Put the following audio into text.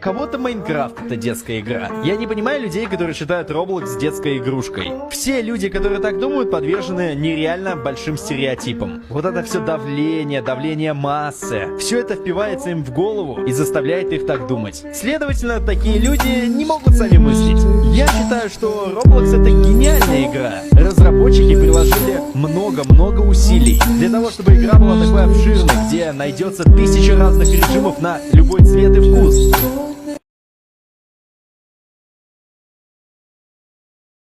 Кого-то Майнкрафт — это детская игра. Я не понимаю людей, которые считают Roblox детской игрушкой. Все люди, которые так думают, подвержены нереально большим стереотипам. Вот это все давление массы. Все это впивается им в голову и заставляет их так думать. Следовательно, такие люди не могут сами мыслить. Я считаю, что Roblox — это гениальная игра. Разработчики приложили много усилий для того, чтобы игра была такой обширной, где найдется 1000 разных режимов на любой цвет и вкус.